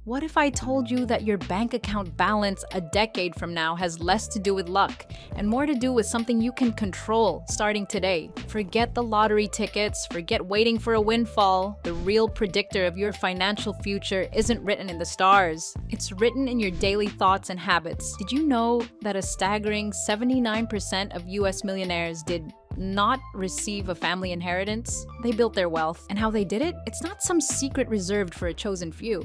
What if I told you that your bank account balance a decade from now has less to do with luck and more to do with something you can control starting today? Forget the lottery tickets, forget waiting for a windfall. The real predictor of your financial future isn't written in the stars. It's written in your daily thoughts and habits. Did you know that a staggering 79% of US millionaires did not receive a family inheritance? They built their wealth. And how they did it? It's not some secret reserved for a chosen few.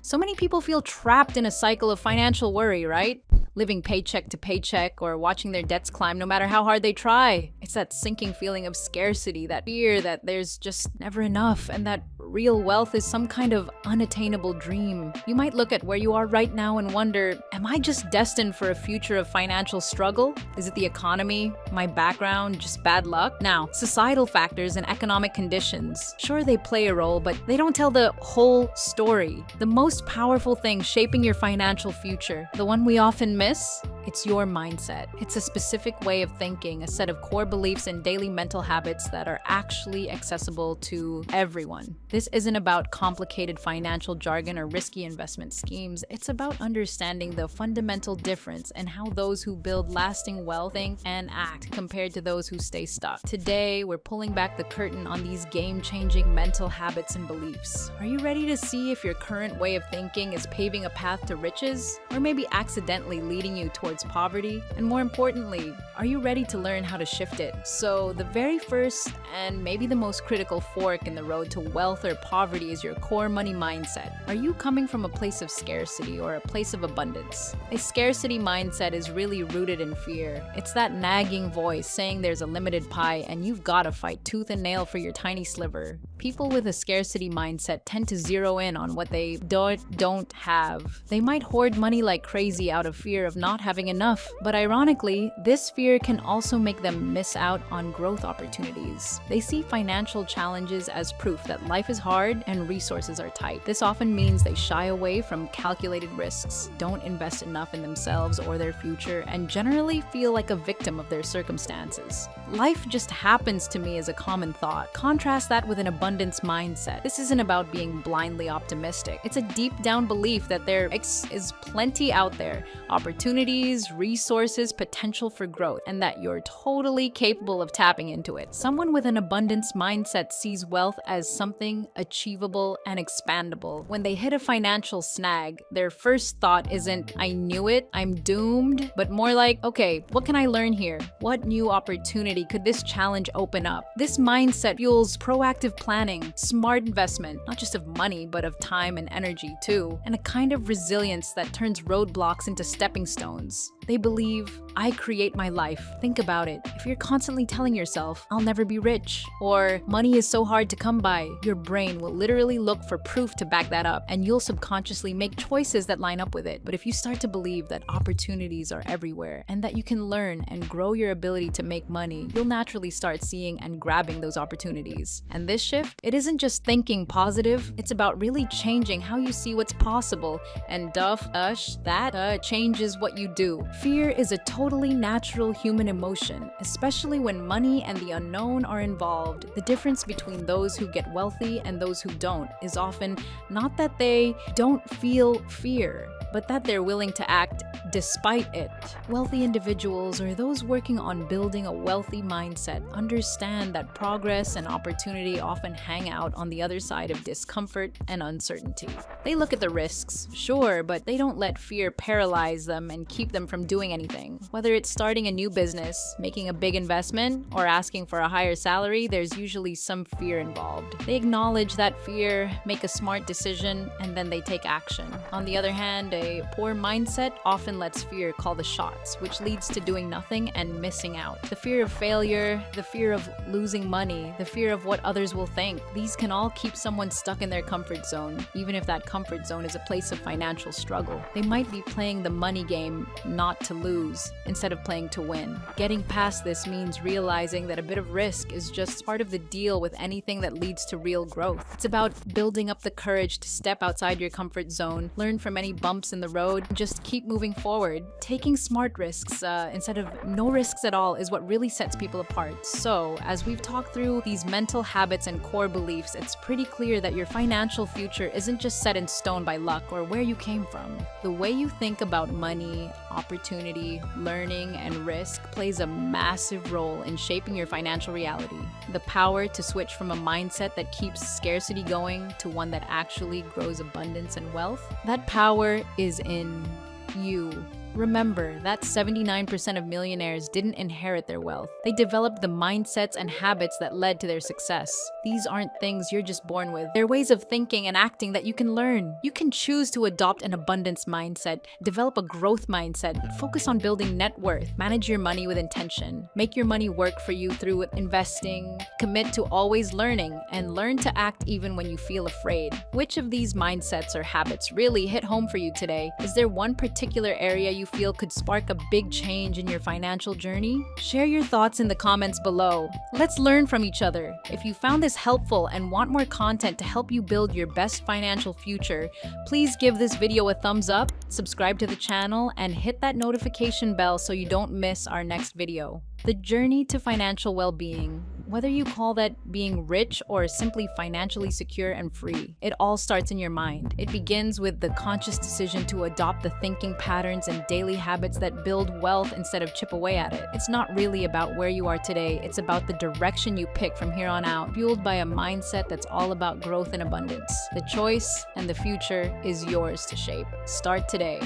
So many people feel trapped in a cycle of financial worry, right? Living paycheck to paycheck or watching their debts climb no matter how hard they try. It's that sinking feeling of scarcity, that fear that there's just never enough, and that real wealth is some kind of unattainable dream. You might look at where you are right now and wonder, am I just destined for a future of financial struggle? Is it the economy, my background, just bad luck? Now, societal factors and economic conditions, sure they play a role, but they don't tell the whole story. The most powerful thing shaping your financial future, the one we often miss, it's your mindset. It's a specific way of thinking, a set of core beliefs and daily mental habits that are actually accessible to everyone. This isn't about complicated financial jargon or risky investment schemes. It's about understanding the fundamental difference in how those who build lasting wealth think and act compared to those who stay stuck. Today, we're pulling back the curtain on these game-changing mental habits and beliefs. Are you ready to see if your current way of thinking is paving a path to riches, or maybe accidentally leading you towards poverty? And more importantly, are you ready to learn how to shift it? So the very first and maybe the most critical fork in the road to wealth or poverty is your core money mindset. Are you coming from a place of scarcity or a place of abundance? A scarcity mindset is really rooted in fear. It's that nagging voice saying there's a limited pie and you've got to fight tooth and nail for your tiny sliver. People with a scarcity mindset tend to zero in on what they don't have. They might hoard money like crazy out of fear of not having enough, but ironically, this fear can also make them miss out on growth opportunities. They see financial challenges as proof that life is hard and resources are tight. This often means they shy away from calculated risks, don't invest enough in themselves or their future, and generally feel like a victim of their circumstances. Life just happens to me is a common thought. Contrast that with an abundance mindset. This isn't about being blindly optimistic. It's a deep down belief that there is plenty out there, opportunities, resources, potential for growth, and that you're totally capable of tapping into it. Someone with an abundance mindset sees wealth as something achievable and expandable. When they hit a financial snag, their first thought isn't, I knew it, I'm doomed, but more like, okay, what can I learn here? What new opportunity could this challenge open up? This mindset fuels proactive planning, smart investment, not just of money, but of time and energy too, and a kind of resilience that turns roadblocks into stepping stones. They believe, I create my life. Think about it. If you're constantly telling yourself, I'll never be rich, or money is so hard to come by, your brain will literally look for proof to back that up, and you'll subconsciously make choices that line up with it. But if you start to believe that opportunities are everywhere, and that you can learn and grow your ability to make money, you'll naturally start seeing and grabbing those opportunities. And this shift, it isn't just thinking positive, it's about really changing how you see what's possible, and that changes what you do. Fear is a totally natural human emotion, especially when money and the unknown are involved. The difference between those who get wealthy and those who don't is often not that they don't feel fear, but that they're willing to act despite it. Wealthy individuals, or those working on building a wealthy mindset, understand that progress and opportunity often hang out on the other side of discomfort and uncertainty. They look at the risks, sure, but they don't let fear paralyze them and keep them from doing anything. Whether it's starting a new business, making a big investment, or asking for a higher salary, there's usually some fear involved. They acknowledge that fear, make a smart decision, and then they take action. On the other hand, a poor mindset often lets fear call the shots, which leads to doing nothing and missing out. The fear of failure, the fear of losing money, the fear of what others will think, these can all keep someone stuck in their comfort zone, even if that comfort zone is a place of financial struggle. They might be playing the money game, not not to lose instead of playing to win. Getting past this means realizing that a bit of risk is just part of the deal with anything that leads to real growth. It's about building up the courage to step outside your comfort zone, learn from any bumps in the road, and just keep moving forward. Taking smart risks instead of no risks at all is what really sets people apart. So, as we've talked through these mental habits and core beliefs, it's pretty clear that your financial future isn't just set in stone by luck or where you came from. The way you think about money, opportunity, learning, and risk plays a massive role in shaping your financial reality. The power to switch from a mindset that keeps scarcity going to one that actually grows abundance and wealth, that power is in you. Remember that 79% of millionaires didn't inherit their wealth. They developed the mindsets and habits that led to their success. These aren't things you're just born with. They're ways of thinking and acting that you can learn. You can choose to adopt an abundance mindset, develop a growth mindset, focus on building net worth, manage your money with intention, make your money work for you through investing, commit to always learning, and learn to act even when you feel afraid. Which of these mindsets or habits really hit home for you today? Is there one particular area you feel could spark a big change in your financial journey? Share your thoughts in the comments below. Let's learn from each other. If you found this helpful and want more content to help you build your best financial future, please give this video a thumbs up, subscribe to the channel, and hit that notification bell so you don't miss our next video. The journey to financial well-being, whether you call that being rich or simply financially secure and free, it all starts in your mind. It begins with the conscious decision to adopt the thinking patterns and daily habits that build wealth instead of chip away at it. It's not really about where you are today, it's about the direction you pick from here on out, fueled by a mindset that's all about growth and abundance. The choice and the future is yours to shape. Start today.